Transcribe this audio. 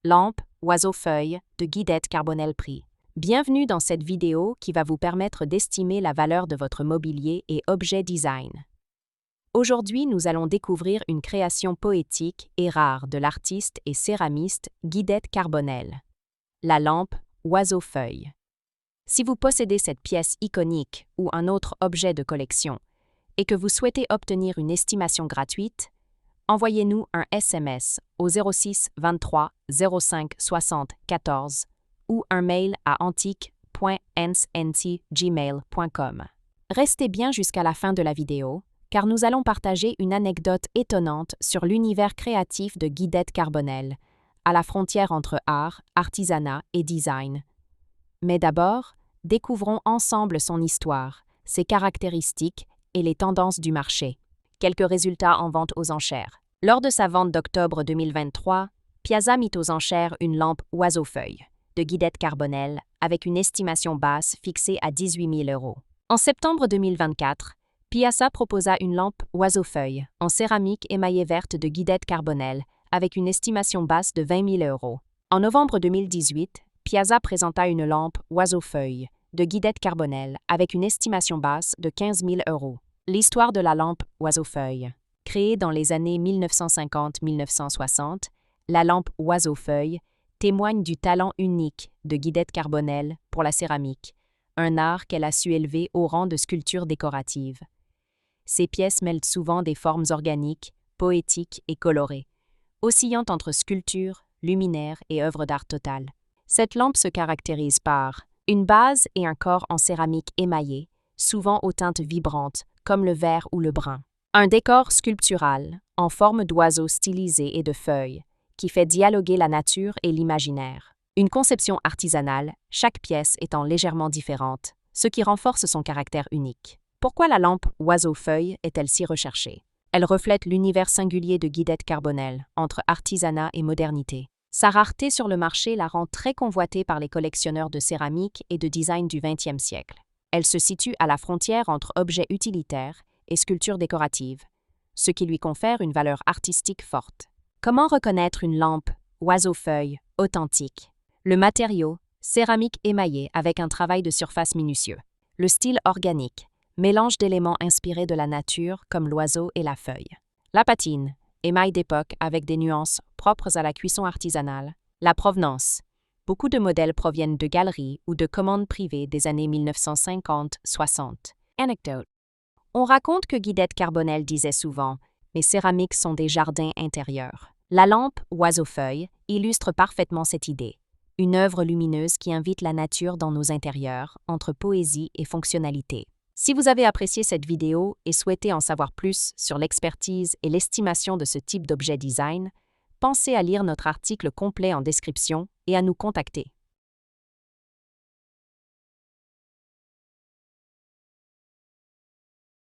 Lampe, oiseau-feuille de Guidette Carbonel Prix. Bienvenue dans cette vidéo qui va vous permettre d'estimer la valeur de votre mobilier et objet design. Aujourd'hui, nous allons découvrir une création poétique et rare de l'artiste et céramiste Guidette Carbonel. La lampe oiseau-feuille. Si vous possédez cette pièce iconique ou un autre objet de collection et que vous souhaitez obtenir une estimation gratuite, envoyez-nous un SMS au 06 23 05 60 14 ou un mail à antique.nsnt@gmail.com. Restez bien jusqu'à la fin de la vidéo, car nous allons partager une anecdote étonnante sur l'univers créatif de Guidette Carbonel, à la frontière entre art, artisanat et design. Mais d'abord, découvrons ensemble son histoire, ses caractéristiques et les tendances du marché. Quelques résultats en vente aux enchères. Lors de sa vente d'octobre 2023, Piazza mit aux enchères une lampe oiseau-feuille de Guidette Carbonel avec une estimation basse fixée à 18 000 €. En septembre 2024, Piazza proposa une lampe oiseau-feuille en céramique émaillée verte de Guidette Carbonel avec une estimation basse de 20 000 €. En novembre 2018, Piazza présenta une lampe oiseau-feuille de Guidette Carbonel avec une estimation basse de 15 000 €. L'histoire de la lampe oiseau-feuille. Créée dans les années 1950-1960, la lampe oiseau-feuille témoigne du talent unique de Guidette Carbonel pour la céramique, un art qu'elle a su élever au rang de sculpture décorative. Ces pièces mêlent souvent des formes organiques, poétiques et colorées, oscillant entre sculpture, luminaire et œuvre d'art totale. Cette lampe se caractérise par une base et un corps en céramique émaillé, souvent aux teintes vibrantes, comme le vert ou le brun. Un décor sculptural, en forme d'oiseau stylisé et de feuilles, qui fait dialoguer la nature et l'imaginaire. Une conception artisanale, chaque pièce étant légèrement différente, ce qui renforce son caractère unique. Pourquoi la lampe oiseau-feuille est-elle si recherchée? Elle reflète l'univers singulier de Guidette Carbonel, entre artisanat et modernité. Sa rareté sur le marché la rend très convoitée par les collectionneurs de céramique et de design du XXe siècle. Elle se situe à la frontière entre objets utilitaires et sculptures décoratives, ce qui lui confère une valeur artistique forte. Comment reconnaître une lampe oiseau-feuille authentique? Le matériau, céramique émaillée avec un travail de surface minutieux. Le style organique, mélange d'éléments inspirés de la nature comme l'oiseau et la feuille. La patine, émail d'époque avec des nuances propres à la cuisson artisanale. La provenance. Beaucoup de modèles proviennent de galeries ou de commandes privées des années 1950-60. Anecdote. On raconte que Guidette Carbonel disait souvent « Mes céramiques sont des jardins intérieurs ». La lampe oiseau-feuille illustre parfaitement cette idée. Une œuvre lumineuse qui invite la nature dans nos intérieurs, entre poésie et fonctionnalité. Si vous avez apprécié cette vidéo et souhaitez en savoir plus sur l'expertise et l'estimation de ce type d'objet design, pensez à lire notre article complet en description et à nous contacter.